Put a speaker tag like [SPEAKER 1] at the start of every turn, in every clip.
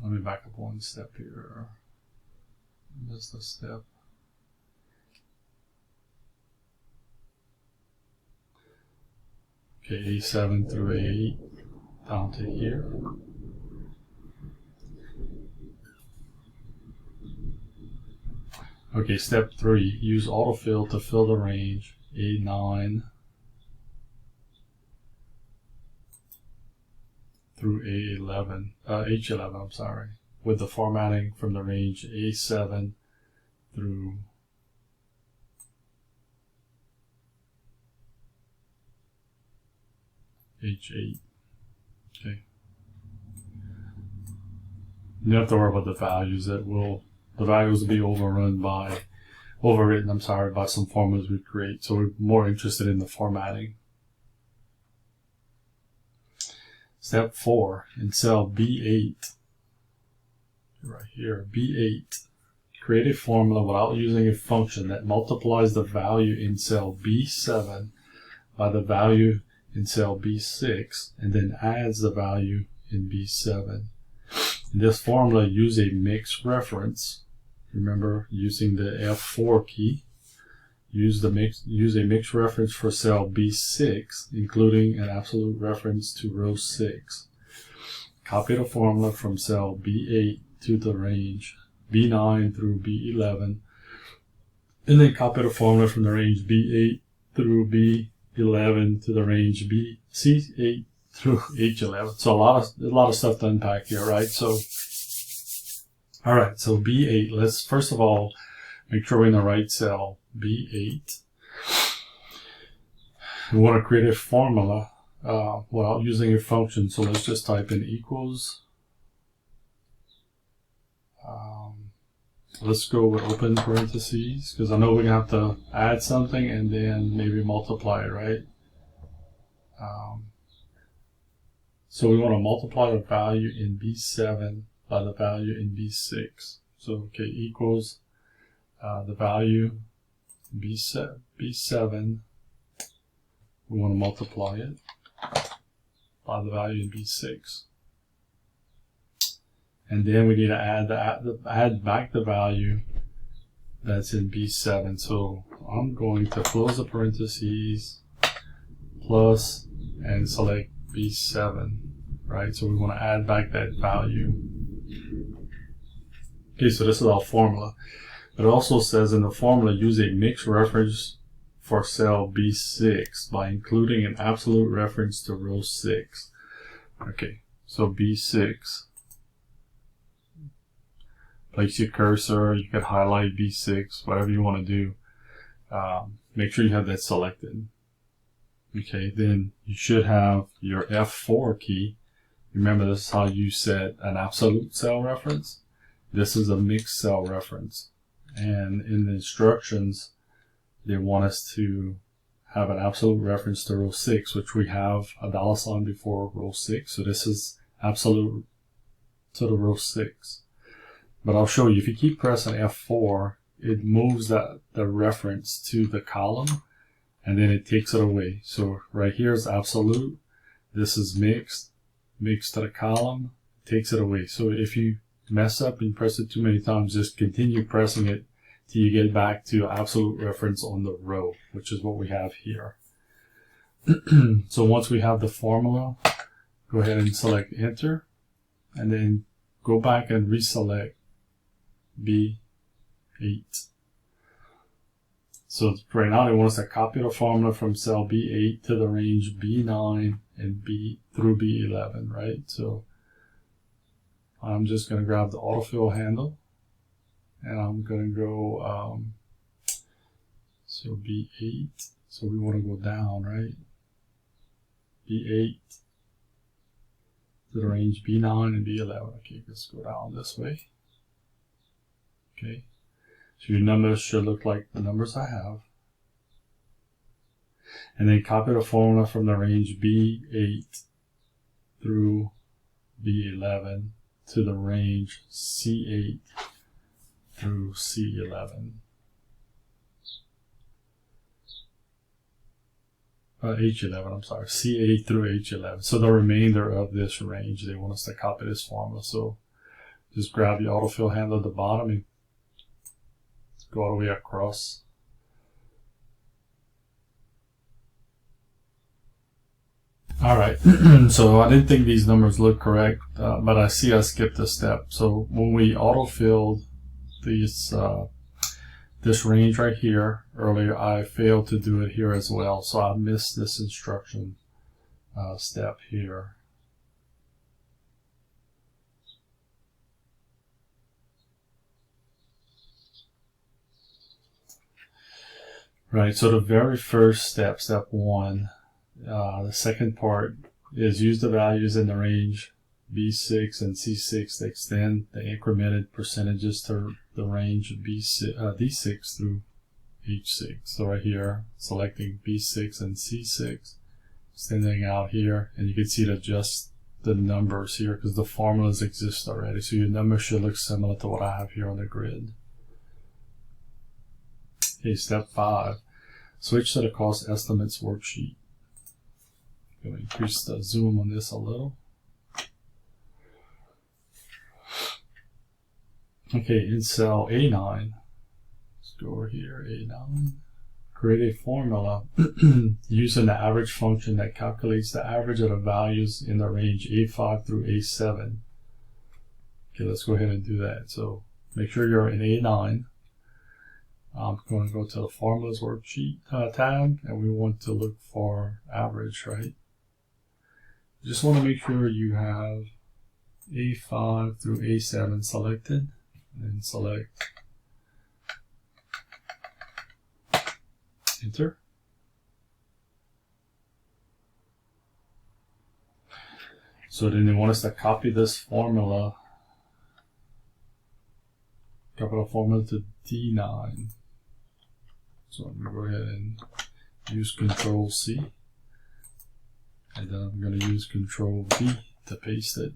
[SPEAKER 1] let me back up one step here. Just a step. Okay, A7 through A8 down to here. Okay, step 3, use autofill to fill the range A9 through A11, H11, I'm sorry, with the formatting from the range A7 through H8. Okay. You don't have to worry about the values. The values will be overwritten by some formulas we create. So we're more interested in the formatting. Step 4, in cell B8, right here, B8, create a formula without using a function that multiplies the value in cell B7 by the value in cell B6 and then adds the value in B7. In this formula, use a mixed reference. Remember, using the F4 key. Use a mixed reference for cell B6, including an absolute reference to row 6. Copy the formula from cell B8 to the range B9 through B11, and then copy the formula from the range B8 through B11 to the range C8 through H11. So a lot of stuff to unpack here, right? So, all right. So B8. Let's first of all make sure we're in the right cell. B8. We want to create a formula without using a function. So let's just type in equals. Let's go with open parentheses because I know we're gonna have to add something and then maybe multiply it, right? So we want to multiply the value in B7 by the value in B6. So okay, equals the value B7, we want to multiply it by the value in B6. And then we need to add back the value that's in B7. So I'm going to close the parentheses, plus, and select B7, right? So we want to add back that value. Okay, so this is our formula. It also says in the formula, use a mixed reference for cell B6 by including an absolute reference to row 6. Okay, so B6. Place your cursor, you can highlight B6, whatever you want to do. Make sure you have that selected. Okay, then you should have your F4 key. Remember, this is how you set an absolute cell reference. This is a mixed cell reference. And in the instructions, they want us to have an absolute reference to row 6, which we have a $sign before row 6. So this is absolute to the row 6. But I'll show you, if you keep pressing F4, it moves the reference to the column, and then it takes it away. So right here is absolute. This is mixed to the column, takes it away. So if you mess up and press it too many times, just continue pressing it till you get back to absolute reference on the row, which is what we have here. So once we have the formula, go ahead and select enter, and then go back and reselect B8. So right now they want us to copy the formula from cell B8 to the range B9 and B through B11, right? So I'm just going to grab the autofill handle, and I'm going to go, so B8, so we want to go down, right? B8 to the range B9 and B11. Okay, let's go down this way. Okay, so your numbers should look like the numbers I have. And then copy the formula from the range B8 through B11 to the range C8 through C11. H11, I'm sorry, C8 through H11. So the remainder of this range, they want us to copy this formula. So just grab your autofill handle at the bottom and go all the way across. Alright, so I didn't think these numbers look correct, but I see I skipped a step. So when we autofilled these, this range right here earlier, I failed to do it here as well. So I missed this instruction step here. Right, so the very first step, step 1, the second part is use the values in the range B6 and C6 to extend the incremented percentages to the range D6 through H6. So right here, selecting B6 and C6, extending out here, and you can see it adjusts the numbers here because the formulas exist already. So your numbers should look similar to what I have here on the grid. Okay, step 5, switch to the cost estimates worksheet. I'm going to increase the zoom on this a little. Okay, in cell A9, let's go over here, A9, create a formula using the average function that calculates the average of the values in the range A5 through A7. Okay, let's go ahead and do that. So make sure you're in A9. I'm going to go to the formulas worksheet tab, and we want to look for average, right? You just want to make sure you have A5 through A7 selected, and select enter. So then they want us to copy this formula, copy the formula to D9. So I'm going to go ahead and use Control C, and then I'm going to use Control V to paste it.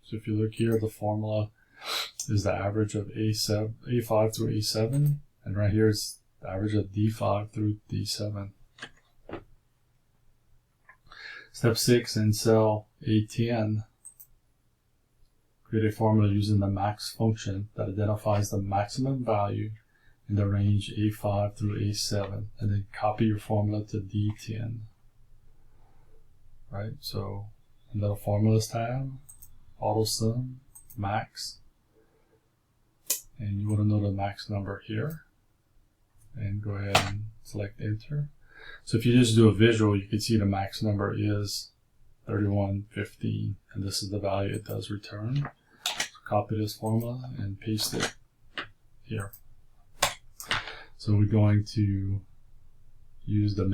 [SPEAKER 1] So if you look here, the formula is the average of A5 through A7, and right here is the average of D5 through D7. Step 6, in cell A10, create a formula using the max function that identifies the maximum value in the range A5 through A7, and then copy your formula to D10. Right, so under the formulas tab, auto sum, max, and you want to know the max number here, and go ahead and select enter. So if you just do a visual, you can see the max number is 3115, and this is the value it does return. So copy this formula and paste it here. So we're going to use the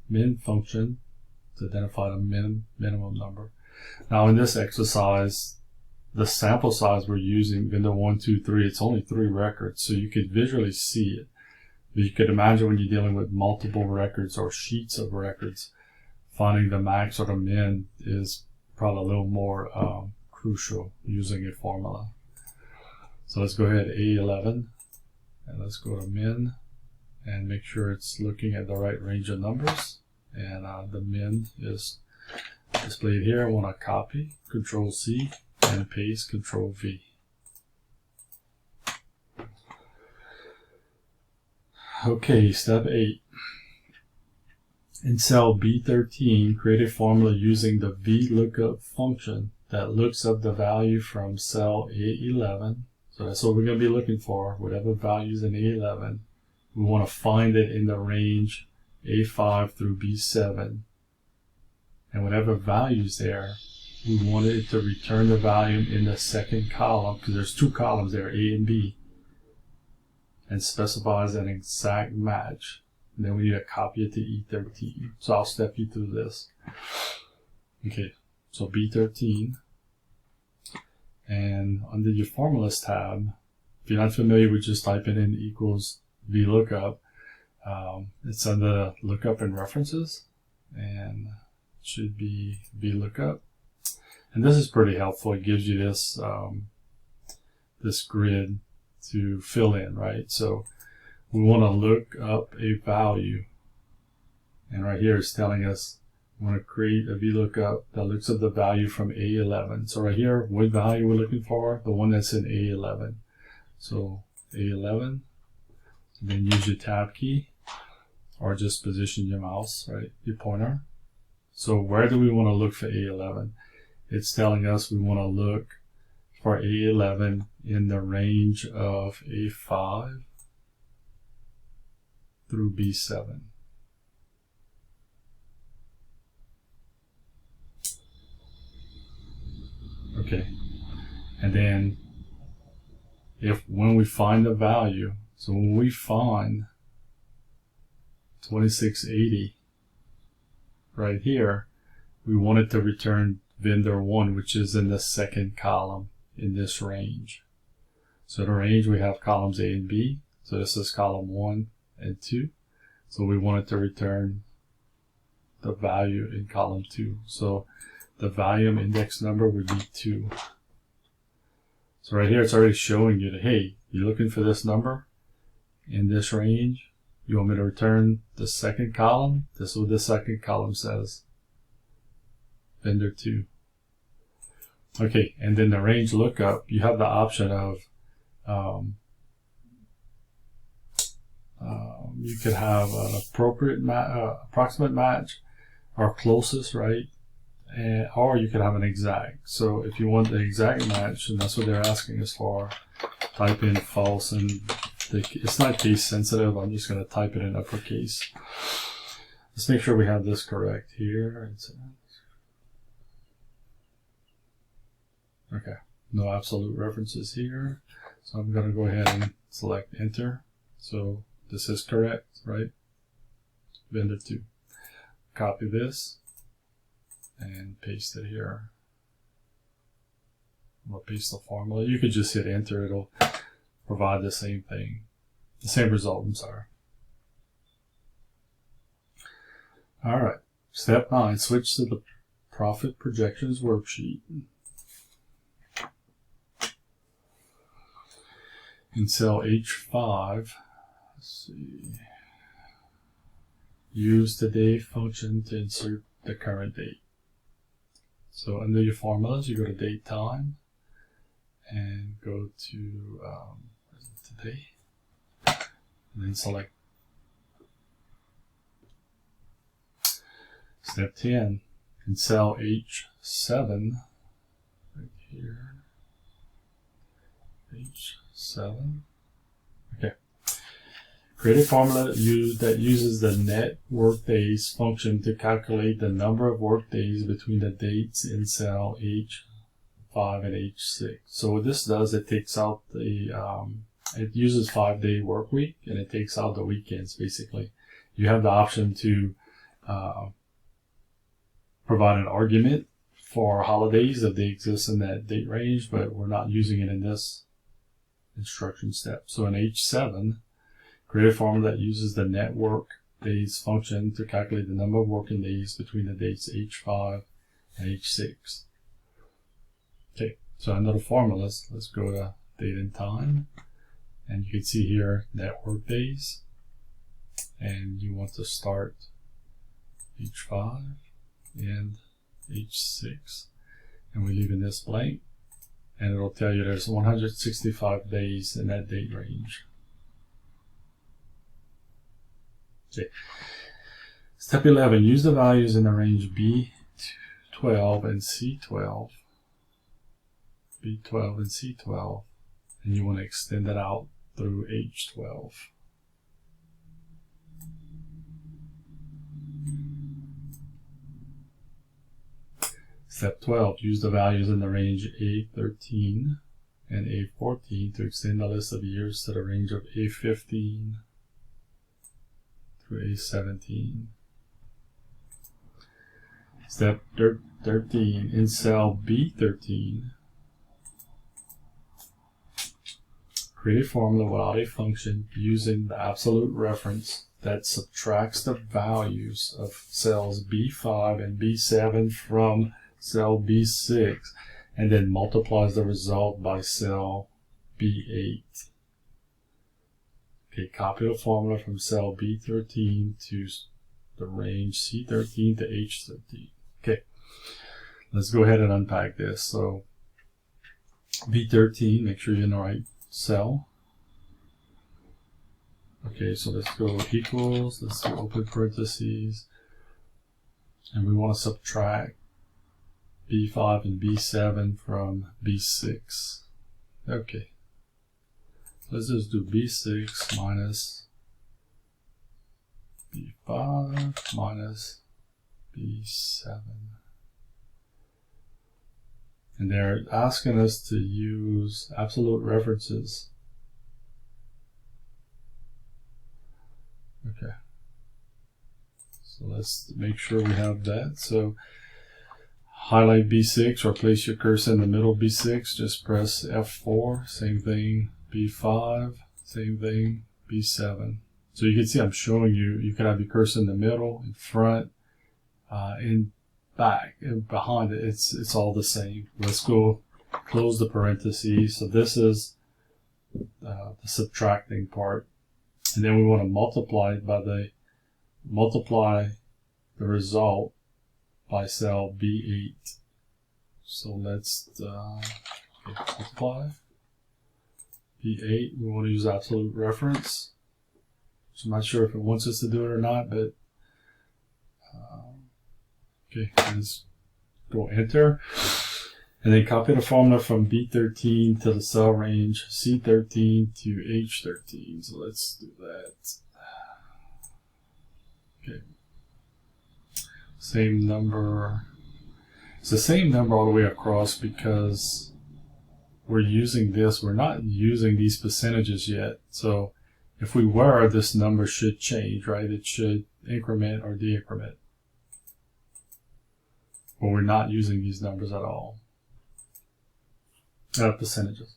[SPEAKER 1] min function to identify the minimum number. Now in this exercise, the sample size we're using, window 1, 2, 3, it's only 3 records, so you could visually see it. But you could imagine when you're dealing with multiple records or sheets of records, finding the max or the min is probably a little more crucial using a formula. So let's go ahead A11, and let's go to min, and make sure it's looking at the right range of numbers. And the min is displayed here. I want to copy, Control C, and paste, Control V. Okay, step 8. In cell B13, create a formula using the vlookup function that looks up the value from cell A11. So that's what we're going to be looking for, whatever values in A11. We want to find it in the range A5 through B7. And whatever values there, we want it to return the value in the second column, because there's 2 columns there, A and B, and specifies an exact match. And then we need to copy it to E13. So I'll step you through this. Okay, so B13, and under your formulas tab, if you're not familiar with just typing in equals vlookup, it's under lookup and references, and it should be vlookup. And this is pretty helpful. It gives you this this grid to fill in, right? So we want to look up a value, and right here it's telling us we want to create a vlookup that looks at the value from A11. So right here, what value we're looking for? The one that's in A11. So A11, then use your tab key, or just position your mouse, right, your pointer. So where do we want to look for A11? It's telling us we want to look for A11 in the range of A5 through B7. Okay, and then when we find the value, so when we find 2680 right here, we want it to return vendor 1, which is in the second column in this range. So in the range we have columns A and B, so this is column 1 and 2. So we want it to return the value in column 2. So the volume index number would be 2. So right here it's already showing you that, hey, you're looking for this number in this range. You want me to return the second column? This is what the second column says. Vendor 2. Okay, and then the range lookup, you have the option of you could have an appropriate approximate match or closest, right? Or you could have an exact. So if you want the exact match, and that's what they're asking us for, type in false, and it's not case sensitive. I'm just going to type it in uppercase. Let's make sure we have this correct here. Okay, no absolute references here. So I'm going to go ahead and select enter. So this is correct, right? Vendor 2. Copy this and paste it here. We'll paste the formula. You could just hit enter. It'll provide the same thing, the same result. I'm sorry. All right. Step 9. Switch to the profit projections worksheet. In cell H5, let's see. Use the date function to insert the current date. So under your formulas, you go to date time and go to today, and then select step 10 in cell H7 right here. H7. Okay. Create a formula that uses the net workdays function to calculate the number of workdays between the dates in cell H5 and H6. So what this does, it takes out the, it uses 5-day work week, and it takes out the weekends basically. You have the option to provide an argument for holidays if they exist in that date range, but we're not using it in this instruction step. So in H7, create a formula that uses the net work days function to calculate the number of working days between the dates H5 and H6. Okay, so under the formulas, let's go to date and time, and you can see here net work days, and you want to start H5 and H6, and we're leaving this blank, and it'll tell you there's 165 days in that date range. Okay. Step 11, use the values in the range B12 and C12. B12 and C12, and you want to extend it out through H12. Step 12, use the values in the range A13 and A14 to extend the list of years to the range of A15 through A17. Step 13, in cell B13, create a formula without a function using the absolute reference that subtracts the values of cells B5 and B7 from cell B6 and then multiplies the result by cell B8. Okay, copy the formula from cell B13 to the range C13 to H13. Okay, let's go ahead and unpack this. So B13, make sure you're in the right cell. Okay, so let's go equals, let's do open parentheses, and we want to subtract B5 and B7 from B6. Okay, let's just do B6 minus B5 minus B7. And they're asking us to use absolute references. Okay. So let's make sure we have that. So highlight B6 or place your cursor in the middle of B6. Just press F4. Same thing. B5. Same thing. B7. So you can see I'm showing you. You can have your cursor in the middle, in front, in back, and behind it. It's all the same. Let's go close the parentheses. So this is the subtracting part. And then we want to multiply it by multiply the result by cell B8. So let's multiply B8. We want to use absolute reference. So I'm not sure if it wants us to do it or not, but okay, let's go enter. And then copy the formula from B13 to the cell range C13 to H13. So let's do that. Okay. Same number. It's the same number all the way across because we're using this. We're not using these percentages yet. So if we were, this number should change, right? It should increment or decrement. But we're not using these numbers at all. Percentages.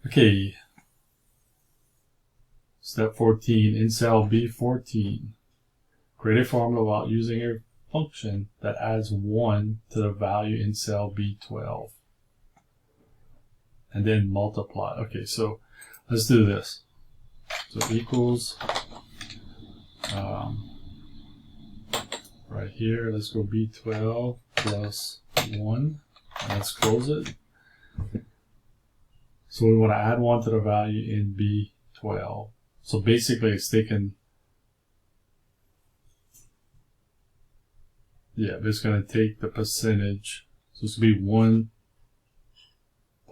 [SPEAKER 1] Okay. Step 14. In cell B14, create a formula while using a function that adds 1 to the value in cell B12. And then multiply. Okay, so let's do this. So equals, right here, let's go B12 plus 1. And let's close it. So we want to add 1 to the value in B12. So basically it's taken, but it's going to take the percentage. So it's going to be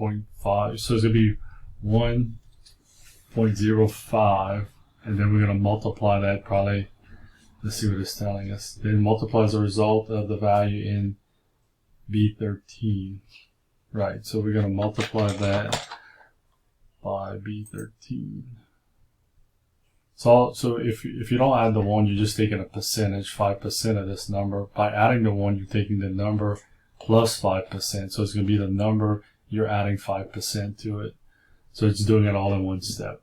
[SPEAKER 1] 1.5. So it's going to be 1.05. And then we're going to multiply that probably. Let's see what it's telling us. Then multiplies the result of the value in B13. Right, so we're going to multiply that by B13. So if you don't add the 1, you're just taking a percentage, 5% of this number. By adding the 1, you're taking the number plus 5%. So it's going to be the number, you're adding 5% to it. So it's doing it all in one step.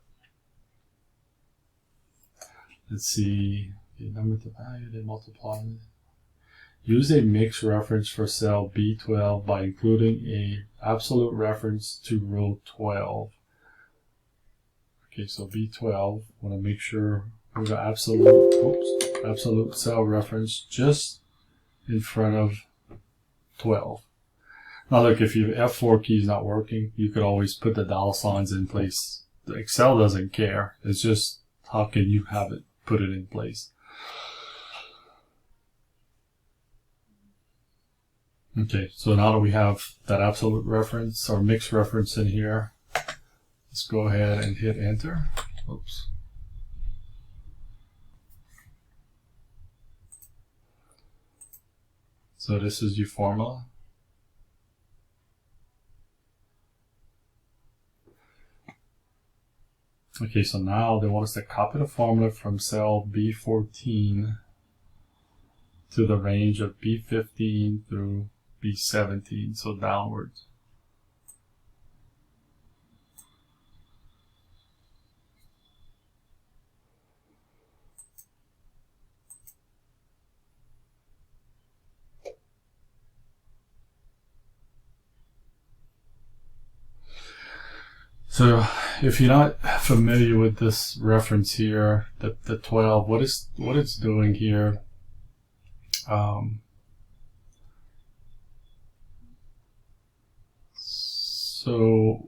[SPEAKER 1] Let's see, the number to value, then multiply it. Use a mixed reference for cell B12 by including a absolute reference to row 12. Okay, so B12, want to make sure we got absolute cell reference just in front of 12. Now look, if your F4 key is not working, you could always put the dollar signs in place. The Excel doesn't care. It's just how can you have it, put it in place. Okay, so now that we have that absolute reference or mixed reference in here, let's go ahead and hit enter. Oops. So this is your formula. Okay, so now they want us to copy the formula from cell B14 to the range of B15 through B17, so downwards. So if you're not familiar with this reference here, the 12, what it's doing here, so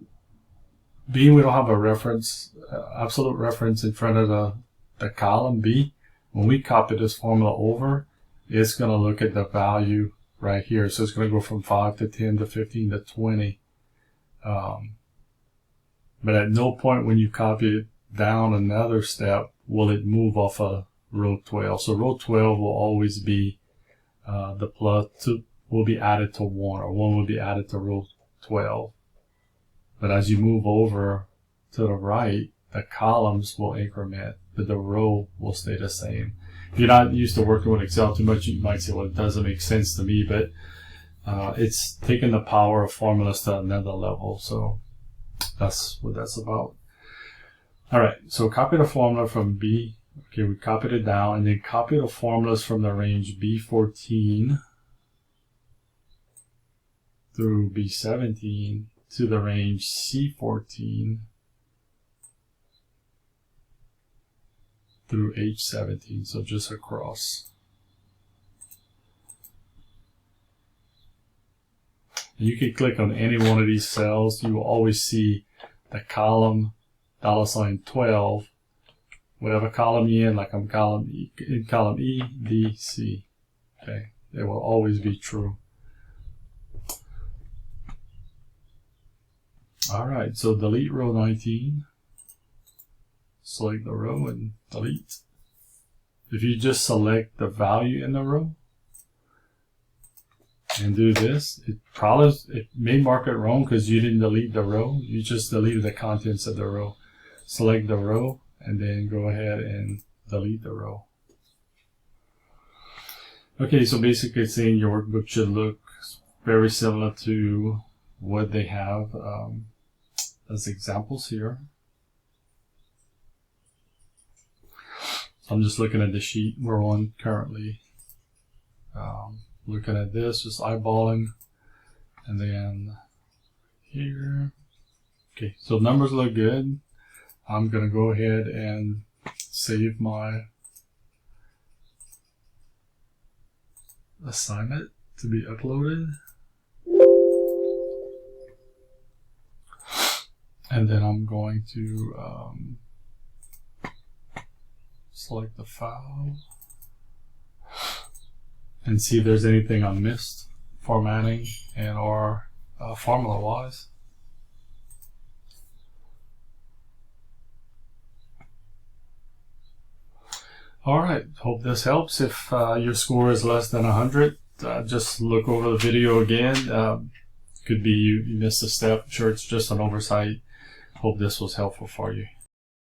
[SPEAKER 1] being we don't have a reference, absolute reference in front of the column B, when we copy this formula over, it's going to look at the value right here. So it's going to go from 5 to 10 to 15 to 20. But at no point when you copy it down another step will it move off of row 12. So row 12 will always be the plus 2 will be added to 1, or 1 will be added to row 12. But as you move over to the right, the columns will increment, but the row will stay the same. If you're not used to working with Excel too much, you might say, well, it doesn't make sense to me, but it's taking the power of formulas to another level. So that's what that's about. All right, so copy the formula from B. Okay, we copied it down, and then copy the formulas from the range B14 through B17 to the range C14 through H17, so just across. And you can click on any one of these cells. You will always see the column $12, whatever column you're in, like I'm in column E, D, C. Okay, it will always be true. All right, so delete row 19. Select the row and delete. If you just select the value in the row and do this, it may mark it wrong because you didn't delete the row. You just deleted the contents of the row. Select the row and then go ahead and delete the row. Okay, so basically it's saying your workbook should look very similar to what they have as examples here. I'm just looking at the sheet we're on currently. Looking at this, just eyeballing, and then here. Okay, so numbers look good. I'm gonna go ahead and save my assignment to be uploaded. And then I'm going to select the file and see if there's anything I missed, formatting and or formula wise. All right, hope this helps. If your score is less than 100, just look over the video again. Could be you missed a step. I'm sure it's just an oversight. Hope this was helpful for you.